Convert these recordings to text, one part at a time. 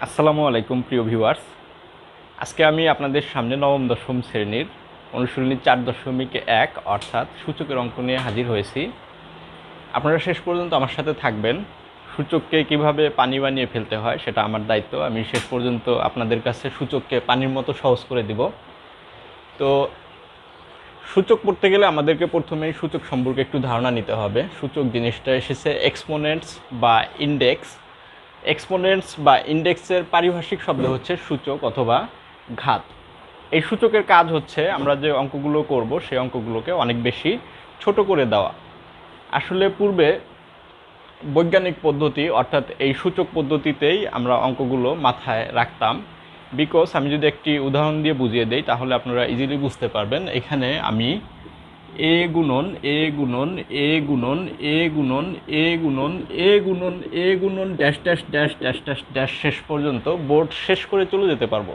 আসসালামু আলাইকুম প্রিয় ভিউয়ার্স। আজকে আমি আপনাদের সামনে নবম দশম শ্রেণীর অনুশীলনী 4.1 অর্থাৎ সূচকের অঙ্ক নিয়ে হাজির হয়েছি। আপনারা শেষ পর্যন্ত আমার সাথে থাকবেন। সূচককে কিভাবে পানি বানিয়ে ফেলতে হয় সেটা আমার দায়িত্ব। আমি শেষ পর্যন্ত আপনাদের কাছে সূচককে পানির মতো সহজ করে দিব। তো সূচক পড়তে গেলে আমাদেরকে প্রথমেই সূচক সম্পর্কে একটু ধারণা নিতে হবে। সূচক জিনিসটা এসেছে এক্সপোনেন্টস বা ইন্ডেক্স। এক্সপোনেন্টস বা ইন্ডেক্সের পারিভাষিক শব্দ হচ্ছে সূচক অথবা ঘাত। এই সূচকের কাজ হচ্ছে আমরা যে অঙ্কগুলো করব সেই অঙ্কগুলোকে অনেক বেশি ছোট করে দেওয়া। আসলে পূর্বে বৈজ্ঞানিক পদ্ধতি অর্থাৎ এই সূচক পদ্ধতিতেই আমরা অঙ্কগুলো মাথায় রাখতাম। বিকজ আমি যদি একটি উদাহরণ দিয়ে বুঝিয়ে দেই তাহলে আপনারা ইজিলি বুঝতে পারবেন। এখানে আমি এ গুণন এ গুণন এ গুণন এ গুণন এ গুণন এ গুণন এ গুণন dash dash dash dash dash dash শেষ পর্যন্ত বোর্ড শেষ করে চলে যেতে পারবো।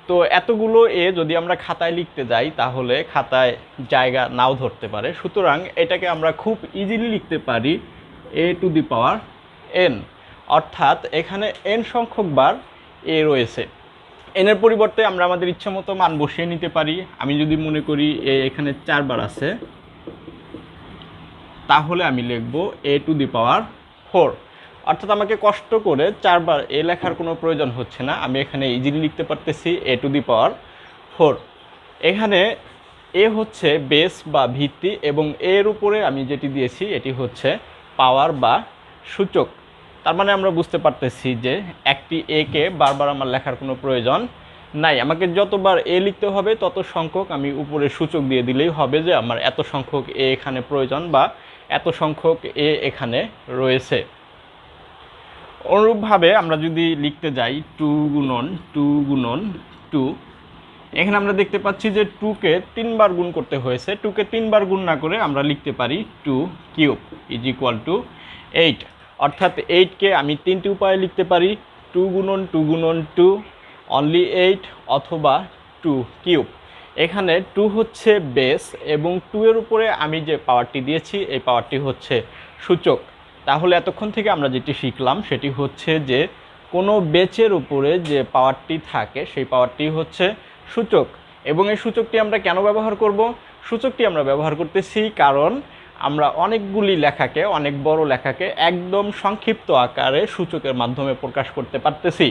তো এতগুলো যদি আমরা খাতায় লিখতে যাই তাহলে খাতায় জায়গা নাও ধরতে পারে। সুতরাং এটাকে আমরা খুব ইজিলি লিখতে পারি এ টু দি পাওয়ার এন, অর্থাৎ এখানে এন সংখ্যক বার এ রয়েছে। এনের পরিবর্তে আমরা আমাদের ইচ্ছা মতো মান বসিয়ে নিতে পারি। আমি যদি মনে করি এখানে 4 বার আছে, তাহলে আমি লিখব এ টু দি পাওয়ার 4, অর্থাৎ আমাকে কষ্ট করে 4 বার এ লেখার কোনো প্রয়োজন হচ্ছে না। আমি এখানে ইজিলি লিখতে পারতেছি এ টু দি পাওয়ার 4। এখানে এ হচ্ছে বেস বা ভিত্তি এবং এর উপরে আমি যেটি দিয়েছি এটি হচ্ছে পাওয়ার বা সূচক। তার মানে আমরা বুঝতে পারতেছি যে একটি একে বারবার আমার লেখার কোনো প্রয়োজন নাই। আমাকে যতবার এ লিখতে হবে তত সংখ্যক আমি উপরে সূচক দিয়ে দিলেই হবে যে আমার এত সংখ্যক এ এখানে প্রয়োজন বা এত সংখ্যক এ এখানে রয়েছে। অনুরূপভাবে আমরা যদি লিখতে যাই 2 গুণন 2 গুণন 2, এখানে আমরা দেখতে পাচ্ছি যে 2কে 3 বার গুণ করতে হয়েছে। 2কে 3 বার গুণ না করে আমরা লিখতে পারি 2 কিউব ইজ ইকুয়াল টু 8, অর্থাৎ 8কে আমি 3টি উপায়ে লিখতে পারি 2 গুণন 2 গুণন 2 অনলি 8 অথবা 2 কিউব। এখানে 2 হচ্ছে বেস এবং 2 এর উপরে আমি যে পাওয়ারটি দিয়েছি এই পাওয়ারটি হচ্ছে সূচক। তাহলে এতক্ষণ থেকে আমরা যেটি শিখলাম সেটি হচ্ছে যে কোনো বেচের উপরে যে পাওয়ারটি থাকে সেই পাওয়ারটি হচ্ছে সূচক। এবং এই সূচকটি আমরা কেন ব্যবহার করব? সূচকটি আমরা ব্যবহার করতেছি কারণ আমরা অনেকগুলি লেখাকে, অনেক বড় লেখাকে একদম সংক্ষিপ্ত আকারে সূচকের মাধ্যমে প্রকাশ করতে পারতেছি।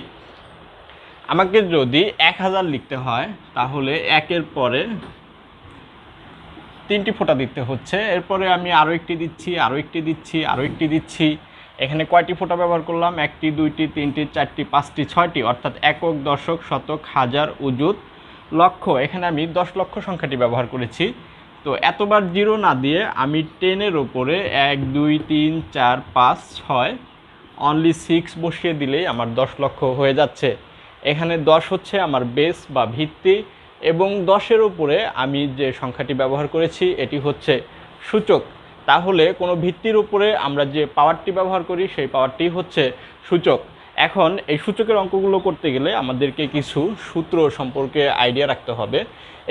আমাকে যদি 1000 লিখতে হয় তাহলে একের পরে 3টি ফোঁটা দিতে হচ্ছে, এরপরে আমি আরও একটি দিচ্ছি, আরও একটি দিচ্ছি, আরও একটি দিচ্ছি। এখানে কয়টি ফোঁটা ব্যবহার করলাম? 1টি 2টি 3টি 4টি 5টি 6টি, অর্থাৎ একক, দশক, শতক, হাজার, অযুত, লক্ষ। এখানে আমি 10 লক্ষ সংখ্যাটি ব্যবহার করেছি। তো এতবার জিরো না দিয়ে আমি 10-এর ওপরে 1 2 3 4 5 6 অনলি 6 বসিয়ে দিলেই আমার 10 লক্ষ হয়ে যাচ্ছে। এখানে 10 হচ্ছে আমার বেস বা ভিত্তি এবং 10-এর উপরে আমি যে সংখ্যাটি ব্যবহার করেছি এটি হচ্ছে সূচক। তাহলে কোনো ভিত্তির উপরে আমরা যে পাওয়ারটি ব্যবহার করি সেই পাওয়ারটি হচ্ছে সূচক। এখন এই সূচকের অঙ্কগুলো করতে গেলে আমাদেরকে কিছু সূত্র সম্পর্কে আইডিয়া রাখতে হবে।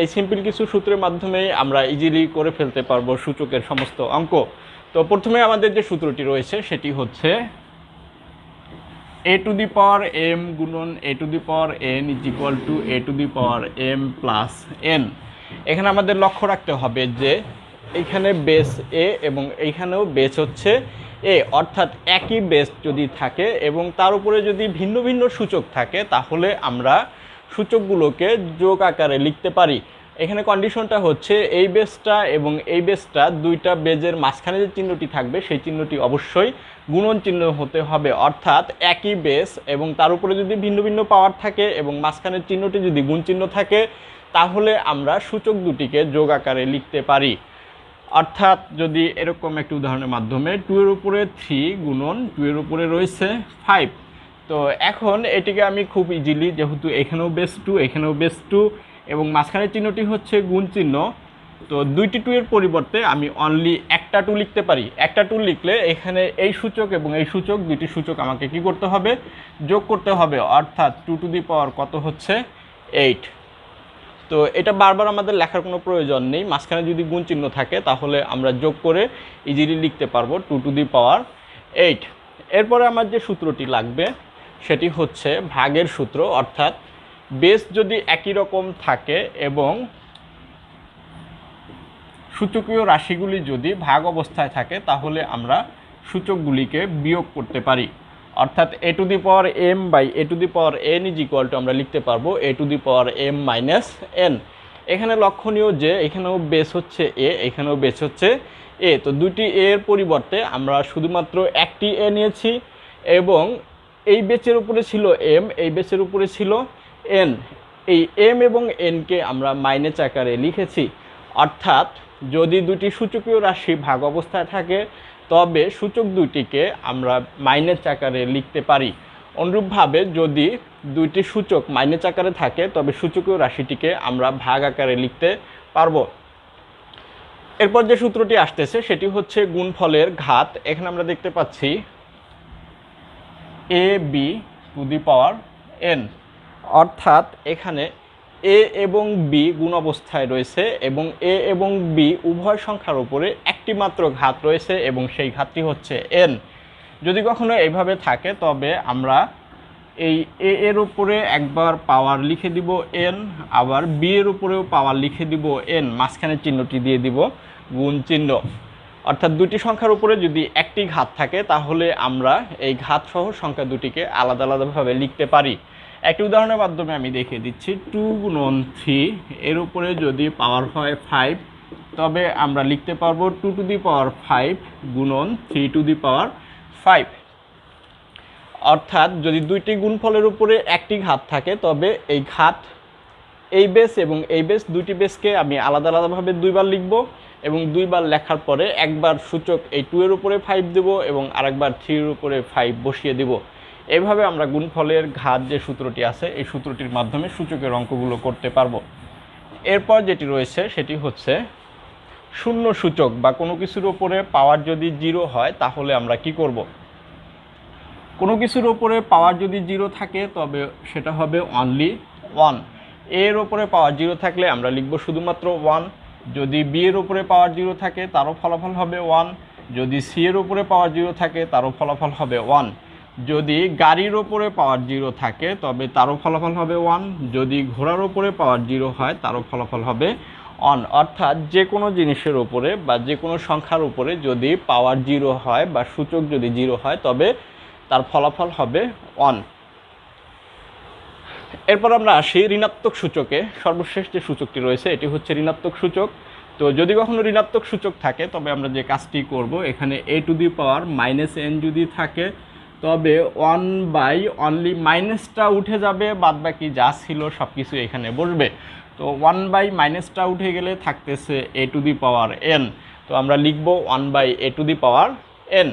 এই সিম্পল কিছু সূত্রের মাধ্যমেই আমরা ইজিলি করে ফেলতে পারবো সূচকের সমস্ত অঙ্ক। তো প্রথমে আমাদের যে সূত্রটি রয়েছে সেটি হচ্ছে a to the power m গুণন a to the power n is equal two a to the power m plus n। এখানে আমাদের লক্ষ্য রাখতে হবে যে এইখানে বেস a এবং এইখানেও বেস হচ্ছে a, অর্থাৎ একই বেস যদি থাকে এবং তার উপরে যদি ভিন্ন ভিন্ন সূচক থাকে তাহলে আমরা সূচকগুলোকে যোগ আকারে লিখতে পারি। এখানে কন্ডিশনটা হচ্ছে এই বেসটা এবং এই বেসটা, দুইটা বেজের মাঝখানে যে চিহ্নটি থাকবে সেই চিহ্নটি অবশ্যই গুণন চিহ্ন হতে হবে, অর্থাৎ একই বেস এবং তার উপরে যদি ভিন্ন ভিন্ন পাওয়ার থাকে এবং মাঝখানের চিহ্নটি যদি গুণ চিহ্ন থাকে তাহলে আমরা সূচক দুটিকে যোগ আকারে লিখতে পারি। অর্থাৎ যদি এরকম একটি উদাহরণের মাধ্যমে 2 এর উপরে 3 গুণন 2 এর উপরে রয়েছে 5, তো এখন এটিকে আমি খুব ইজিলি, যেহেতু এখানেও বেস 2 এখানেও বেস 2 এবং মাঝখানের চিহ্নটি হচ্ছে গুণ চিহ্ন, তো 2টি 2 এর পরিবর্তে আমি অনলি একটা 2 লিখতে পারি। একটা 2 লিখলে এখানে এই সূচক এবং এই সূচক, দুটি সূচক আমাকে কি করতে হবে? যোগ করতে হবে, অর্থাৎ 2 টু দি পাওয়ার কত হচ্ছে? 8। তো এটা বারবার আমাদের লেখার কোনো প্রয়োজন নেই। মাঝখানে যদি গুণ চিহ্ন থাকে তাহলে আমরা যোগ করে ইজিলি লিখতে পারবো 2 টু দি পাওয়ার 8। এরপরে আমার যে সূত্রটি লাগবে সেটি হচ্ছে ভাগের সূত্র, অর্থাৎ বেস যদি একই রকম থাকে এবং সূচকীয় রাশিগুলি যদি ভাগ অবস্থায় থাকে তাহলে আমরা সূচকগুলিকে বিয়োগ করতে পারি। অর্থাৎ a to the power m by a to the power n is equal to আমরা লিখতে পারবো a to the power m minus n। এখানে লক্ষণীয় যে এখানেও বেস হচ্ছে a, এখানেও বেস হচ্ছে a, তো দুটি a এর পরিবর্তে আমরা শুধুমাত্র একটি a নিয়েছি এবং এই বেসের উপরে ছিল m, এই বেসের উপরে ছিল n। এই m এবং n কে আমরা মাইনাস আকারে লিখেছি। অর্থাৎ যদি দুটি সূচকীয় রাশি ভাগ অবস্থায় থাকে তবে সূচক দুটিকে আমরা মাইনাস আকারে লিখতে পারি। অনুরূপভাবে যদি দুইটি সূচক মাইনাস আকারে থাকে তবে সূচকীয় রাশিটিকে আমরা ভাগ আকারে লিখতে পারবো। এরপর যে সূত্রটি আসতেছে সেটি হচ্ছে গুণফলের ঘাত। এখানে আমরা দেখতে পাচ্ছি a b two the power n, অর্থাৎ এখানে a এবং b গুণ অবস্থায় রয়েছে এবং a এবং b উভয় সংখ্যার উপরে একটি মাত্র ঘাত রয়েছে এবং সেই ঘাতটি হচ্ছে n। যদি কখনো এইভাবে থাকে তবে আমরা এই a এর উপরে একবার পাওয়ার লিখে দিব n, আবার b এর উপরেও পাওয়ার লিখে দিব n, মাঝখানে চিহ্নটি দিয়ে দিব গুণ চিহ্ন। অর্থাৎ দুটি সংখ্যার উপরে যদি একটি ঘাত থাকে তাহলে আমরা এই ঘাত সহ সংখ্যা দুটিকে আলাদা আলাদাভাবে লিখতে পারি। একটি উদাহরণের মাধ্যমে আমি দেখিয়ে দিচ্ছি। 2 গুণন 3 এর উপরে যদি পাওয়ার হয় 5 তবে আমরা লিখতে পারবো 2 টু দি পাওয়ার 5 গুণন 3 টু দি পাওয়ার 5। অর্থাৎ যদি দুইটি গুণফলের উপরে একটি ঘাত থাকে তবে এই ঘাত, এই বেস এবং এই বেস, দুইটি বেসকে আমি আলাদা আলাদাভাবে দুইবার লিখব এবং দুইবার লেখার পরে একবার সূচক এই 2 এর উপরে 5 দেব এবং আরেকবার 3 এর উপরে 5 বসিয়ে দেব। এইভাবে আমরা গুণফলের ঘাত যে সূত্রটি আছে এই সূত্রটির মাধ্যমে সূচকের অঙ্কগুলো করতে পারবো। এরপর যেটি রয়েছে সেটি হচ্ছে শূন্য সূচক বা কোনো কিছুর উপরে পাওয়ার যদি 0 হয় তাহলে আমরা কি করব। কোনো কিছুর উপরে পাওয়ার যদি 0 থাকে তবে সেটা হবে অনলি 1। এর উপরে পাওয়ার 0 থাকলে আমরা লিখব শুধুমাত্র 1। যদি বি এর উপরে পাওয়ার 0 থাকে তারও ফলাফল হবে 1। যদি সি এর উপরে পাওয়ার 0 থাকে তারও ফলাফল হবে 1। যদি গাড়ির ওপরে পাওয়ার 0 থাকে তবে তারও ফলাফল হবে 1। যদি ঘোড়ার ওপরে পাওয়ার 0 হয় তারও ফলাফল হবে 1। অর্থাৎ যে কোনো জিনিসের উপরে বা যে কোনো সংখ্যার উপরে যদি পাওয়ার 0 হয় বা সূচক যদি 0 হয় তবে তার ফলাফল হবে 1। এরপর আমরা আসি ঋণাত্মক সূচকে। সর্বশেষ যে সূচকটি রয়েছে এটি হচ্ছে ঋণাত্মক সূচক। তো যদি কখনো ঋণাত্মক সূচক থাকে তবে আমরা যে কাজটি করব, এখানে a to the power minus n যদি থাকে তবে 1 বাই অনলি মাইনাসটা উঠে যাবে, বাদ বাকি যা ছিল সব কিছু এখানে বসবে। তো 1 বাই মাইনাসটা উঠে গেলে থাকতেছে a to the power n। তো আমরা লিখব 1 by a to the power n।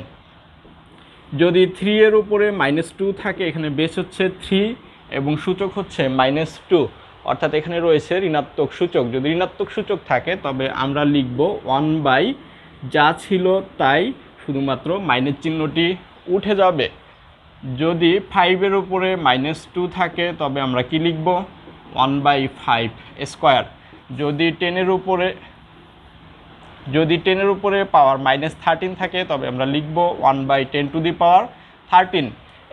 যদি 3 এর উপরে -2 থাকে, এখানে বেস হচ্ছে 3 এবং সূচক হচ্ছে -2, অর্থাৎ এখানে রয়েছে ঋণাত্মক সূচক। যদি ঋণাত্মক সূচক থাকে তবে আমরা লিখব 1 বাই যা ছিল তাই, শুধুমাত্র মাইনাস চিহ্নটি উঠে যাবে। যদি 5 এর উপরে -2 থাকে তবে আমরা কি লিখব 1 বাই 5 স্কোয়ার। যদি 10 এর উপরে পাওয়ার -13 থাকে তবে আমরা লিখব 1 বাই 10 টু দি পাওয়ার 13।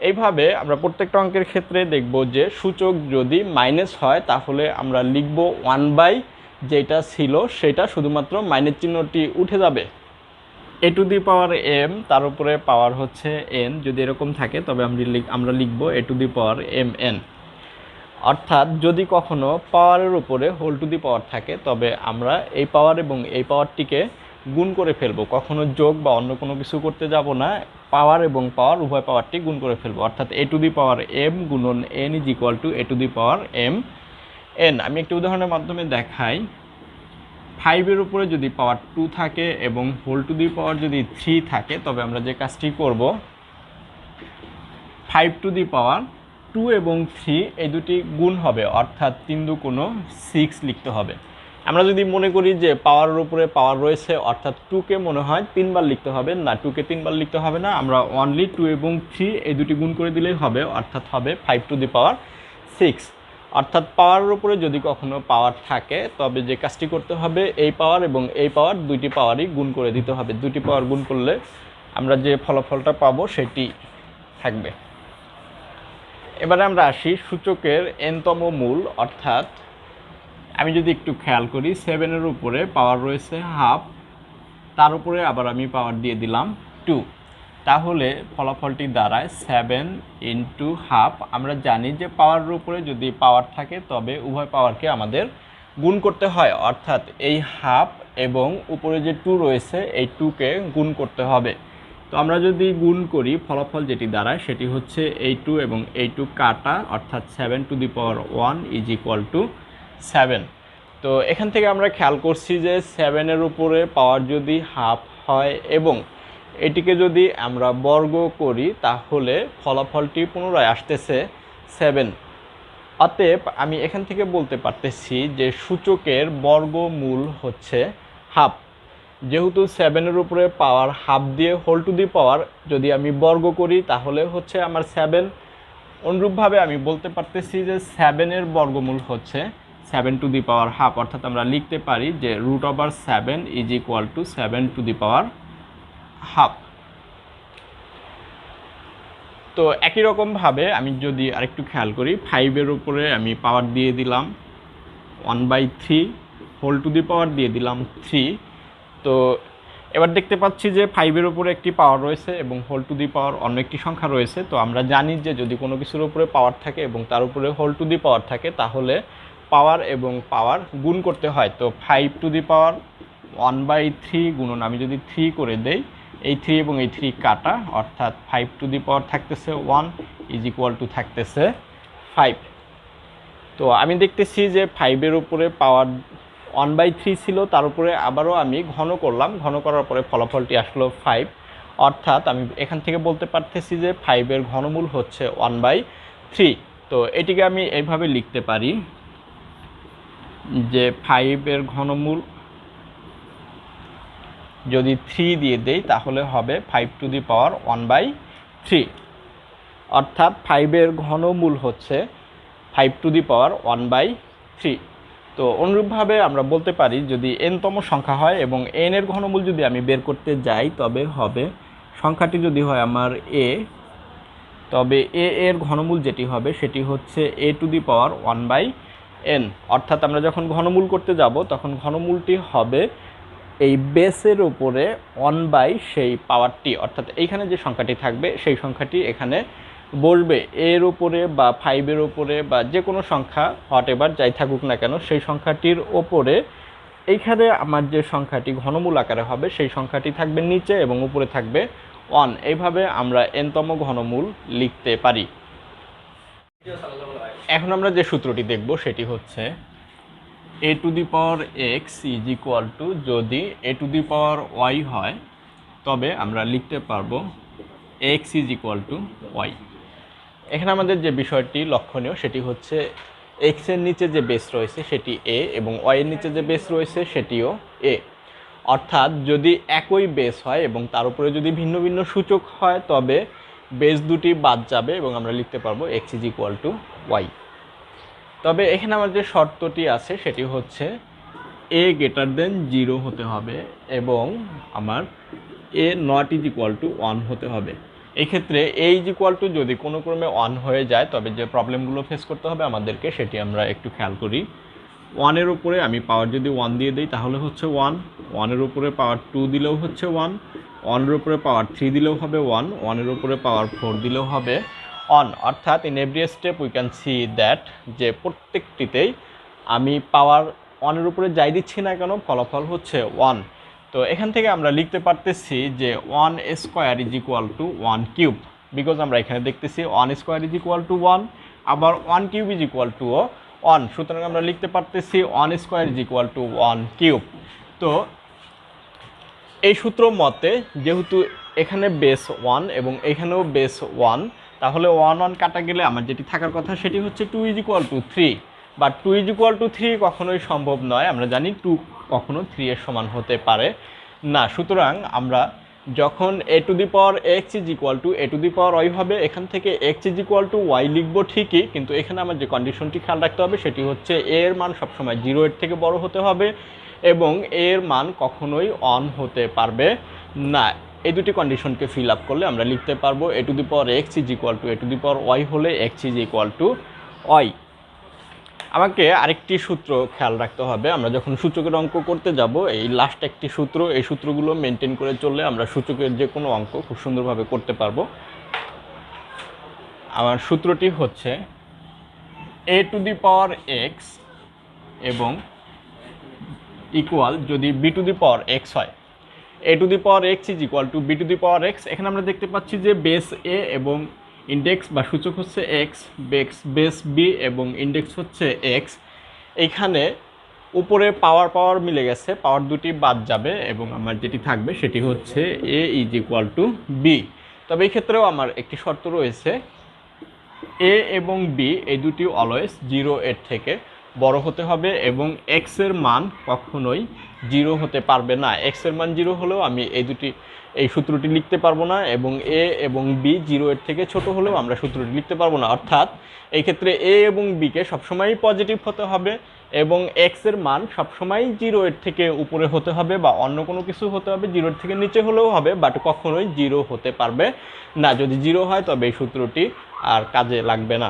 এইভাবে আমরা প্রত্যেকটা অঙ্কের ক্ষেত্রে দেখব যে সূচক যদি মাইনাস হয় তাহলে আমরা লিখব 1 বাই যেটা ছিল সেটা, শুধুমাত্র মাইনাস চিহ্নটি উঠে যাবে। a to the power m, তার উপরে পাওয়ার হচ্ছে n, যদি এরকম থাকে তবে আমরা লিখব a to the power mn। অর্থাৎ যদি কখনো পাওয়ারের উপরে হোল টু দি পাওয়ার থাকে তবে আমরা এই পাওয়ার এবং এই পাওয়ারটিকে গুণ করে ফেলবো, কখনো যোগ বা অন্য কোনো কিছু করতে যাব না, পাওয়ার এবং পাওয়ার উভয় পাওয়ারটি গুণ করে ফেলবো। অর্থাৎ a to the power m গুণন n is equal two a to the power m n। আমি একটি উদাহরণের মাধ্যমে দেখাই। 5 এর উপরে যদি পাওয়ার 2 থাকে এবং হোল টু দি পাওয়ার যদি 3 থাকে তবে আমরা যে কাজটি করব, 5 টু দি পাওয়ার 2 এবং 3 এই দুটি গুণ হবে, অর্থাৎ 3 দু কোনো 6 লিখতে হবে। আমরা যদি মনে করি যে পাওয়ারের উপরে পাওয়ার রয়েছে অর্থাৎ 2কে মনে হয় 3 বার লিখতে হবে, না 2কে 3 বার লিখতে হবে না, আমরা অনলি 2 এবং 3 এই দুটি গুণ করে দিলেই হবে, অর্থাৎ হবে 5 টু দি পাওয়ার 6। অর্থাৎ পাওয়ারের উপরে যদি কখনো পাওয়ার থাকে তবে যে কাজটি করতে হবে, এই পাওয়ার এবং এই পাওয়ার দুইটি পাওয়ারই গুণ করে দিতে হবে। দুটি পাওয়ার গুণ করলে আমরা যে ফলাফলটা পাবো সেটি থাকবে। এবারে আমরা আসি সূচকের এনতম মূল, অর্থাৎ আমি যদি একটু খেয়াল করি 7-এর উপরে পাওয়ার রয়েছে হাফ, তার উপরে আবার আমি পাওয়ার দিয়ে দিলাম 2, তাহলে ফলাফলটি দাঁড়ায় 7 ইন্টু হাফ। আমরা জানি যে পাওয়ারের উপরে যদি পাওয়ার থাকে তবে উভয় পাওয়ারকে আমাদের গুণ করতে হয়, অর্থাৎ এই হাফ এবং উপরে যে 2 রয়েছে এই 2কে গুণ করতে হবে। তো আমরা যদি গুণ করি ফলাফল যেটি দাঁড়ায় সেটি হচ্ছে এই 2 এবং এই 2 কাটা, অর্থাৎ 7⁴ ইজ ইকুয়াল টু 7। তো এখান থেকে আমরা খেয়াল করছি যে 7-এর উপরে পাওয়ার যদি হাফ হয় এবং এটিকে যদি আমরা বর্গ করি তাহলে ফলাফলটি পুনরায় আসতেছে 7। অতএব আমি এখান থেকে বলতে পারতেছি যে সূচকের বর্গমূল হচ্ছে হাফ। যেহেতু 7-এর উপরে পাওয়ার হাফ দিয়ে হোল টু দি পাওয়ার যদি আমি বর্গ করি তাহলে হচ্ছে আমার 7। অনুরূপভাবে আমি বলতে পারতেছি যে 7-এর বর্গমূল হচ্ছে 7⁴, অর্থাৎ আমরা লিখতে পারি যে √7 ইজ ইকুয়াল টু 7⁴। তো একই রকমভাবে আমি যদি আরেকটু খেয়াল করি 5-এর উপরে আমি পাওয়ার দিয়ে দিলাম 1/3, হোল টু দি পাওয়ার দিয়ে দিলাম 3। তো এবার দেখতে পাচ্ছি যে 5-এর উপরে একটি পাওয়ার রয়েছে এবং হোল টু দি পাওয়ার অন্য একটি সংখ্যা রয়েছে। তো আমরা জানি যে যদি কোনো কিছুর উপরে পাওয়ার থাকে এবং তার উপরে হোল টু দি পাওয়ার থাকে তাহলে পাওয়ার এবং পাওয়ার গুণ করতে হয়। তো 5⁴ গুণন আমি যদি 3 করে দেই, এই 3 এবং এই 3 কাটা, অর্থাৎ 5 থাকতেছে 1 ইজ ইকুয়াল টু থাকতেছে 5। তো আমি দেখতেছি যে 5-এর উপরে পাওয়ার 1/3 ছিল, তার উপরে আবারও আমি ঘন করলাম, ঘন করার পরে ফলাফলটি আসলো 5, অর্থাৎ আমি এখান থেকে বলতে পারতেছি যে 5-এর ঘনমূল হচ্ছে 1/3। তো এটিকে আমি এইভাবে লিখতে পারি যে 5-এর ঘনমূল যদি 3 দিয়ে দেই তাহলে হবে 5⁴, অর্থাৎ 5-এর ঘনমূল হচ্ছে 5⁴। তো অনুরূপভাবে আমরা বলতে পারি যদি n-তম সংখ্যা হয় এবং n-এর ঘনমূল যদি আমি বের করতে যাই তবে হবে সংখ্যাটি যদি হয় আমার a, তবে a এর ঘনমূল যেটি হবে সেটি হচ্ছে a⁴(1/n), অর্থাৎ আমরা যখন ঘনমূল করতে যাব তখন ঘনমূলটি হবে এই বেসের উপরে 1/ সেই পাওয়ারটি, অর্থাৎ এইখানে যে সংখ্যাটি থাকবে সেই সংখ্যাটি এখানে বসবে এর উপরে বা 5-এর উপরে বা যে কোনো সংখ্যা হোয়াট এভার যাই থাকুক না কেন সেই সংখ্যাটির ওপরে এইখানে আমার যে সংখ্যাটি ঘনমূল আকারে হবে সেই সংখ্যাটি থাকবে নিচে এবং উপরে থাকবে 1। এইভাবে আমরা n-তম ঘনমূল লিখতে পারি। এখন আমরা যে সূত্রটি দেখব সেটি হচ্ছে a⁴x ইজ ইকুয়াল টু, যদি a⁴y হয় তবে আমরা লিখতে পারবো x is equal two y। এখানে আমাদের যে বিষয়টি লক্ষণীয় সেটি হচ্ছে x এর নিচে যে বেস রয়েছে সেটি a এবং y এর নিচে যে বেস রয়েছে সেটিও a, অর্থাৎ যদি একই বেস হয় এবং তার উপরে যদি ভিন্ন ভিন্ন সূচক হয় তবে বেস দুটি বাদ যাবে এবং আমরা লিখতে পারবো x is equal two y। তবে এখানে আমার যে শর্তটি আছে সেটি হচ্ছে a > 0 হতে হবে এবং আমার a not is equal two 1 হতে হবে। এই ক্ষেত্রে a ইজ ইকুয়াল টু যদি কোনো ক্রমে 1 হয়ে যায় তবে যে প্রবলেমগুলো ফেস করতে হবে আমাদেরকে সেটি আমরা একটু খেয়াল করি। 1-এর উপরে আমি পাওয়ার যদি 1 দিয়ে দিই তাহলে হচ্ছে 1, 1-এর উপরে পাওয়ার 2 দিলেও হচ্ছে 1, 1-এর উপরে পাওয়ার 3 দিলেও হবে 1, 1-এর উপরে পাওয়ার 4 দিলেও হবে 1, অর্থাৎ in every step we can see that যে প্রত্যেকটিতেই আমি পাওয়ার 1-এর উপরে যাই দিচ্ছি না কেন ফলাফল হচ্ছে 1। তো এখান থেকে আমরা লিখতে পারতেছি যে 1² ইজ ইকুয়াল টু 1³ বিকজ আমরা এখানে দেখতেছি 1² ইজ ইকুয়াল টু 1, আবার 1³ ইজ ইকুয়াল টু 1, সুতরাং আমরা লিখতে পারতেছি 1² ইজ ইকুয়াল টু 1³ তো এই সূত্র মতে যেহেতু এখানে বেস 1 এবং এখানেও বেস 1, তাহলে 1 1 কাটা গেলে আমার যেটি থাকার কথা সেটি হচ্ছে 2 is equal two 3, but 2 is equal two 3 কখনোই সম্ভব নয়। আমরা জানি 2 কখনো 3 এর সমান হতে পারে না। সুতরাং আমরা যখন a⁴x is equal two a⁴y হবে এখান থেকে x is equal two y লিখবো ঠিকই, কিন্তু এখানে আমার যে কন্ডিশনটি খেয়াল রাখতে হবে সেটি হচ্ছে a এর মান সবসময় 0 এর থেকে বড় হতে হবে এবং a এর মান কখনোই 1 হতে পারবে না। এই দুটি কন্ডিশনকে ফিল আপ করলে আমরা লিখতে পারবো a to the power x is equal two a to the power y হলে x is equal two y। আমাকে আরেকটি সূত্র খেয়াল রাখতে হবে, আমরা যখন সূচকের অঙ্ক করতে যাব এই লাস্ট একটি সূত্র, এই সূত্রগুলো মেনটেন করে চললে আমরা সূচকের যে কোনো অঙ্ক খুব সুন্দরভাবে করতে পারবো। আমার সূত্রটি হচ্ছে a to the power x এবং ইকুয়াল যদি b two the power x হয়, a to the power x is equal two b two the power x। এখানে আমরা দেখতে পাচ্ছি যে বেস a এবং ইন্ডেক্স বা সূচক হচ্ছে x, বেস b এবং ইন্ডেক্স হচ্ছে x। এইখানে উপরে পাওয়ার মিলে গেছে, পাওয়ার দুটি বাদ যাবে এবং আমার যেটি থাকবে সেটি হচ্ছে a is equal two b। তবে এই ক্ষেত্রেও আমার একটি শর্ত রয়েছে, a এবং b এই দুটি অলওয়েজ 0 এর থেকে বড় হতে হবে এবং x এর মান কখনোই 0 হতে পারবে না। x এর মান 0 হলেও আমি এই সূত্রটি লিখতে পারবো না এবং a এবং b 0 এর থেকে ছোট হলেও আমরা সূত্রটি লিখতে পারবো না। অর্থাৎ এই ক্ষেত্রে a এবং b কে সবসময়ই পজিটিভ হতে হবে এবং x এর মান সবসময়ই 0 এর থেকে উপরে হতে হবে বা অন্য কোনো কিছু হতে হবে, 0 এর থেকে নিচে হলেও হবে, বাট কখনোই 0 হতে পারবে না। যদি 0 হয় তবে এই সূত্রটি আর কাজে লাগবে না।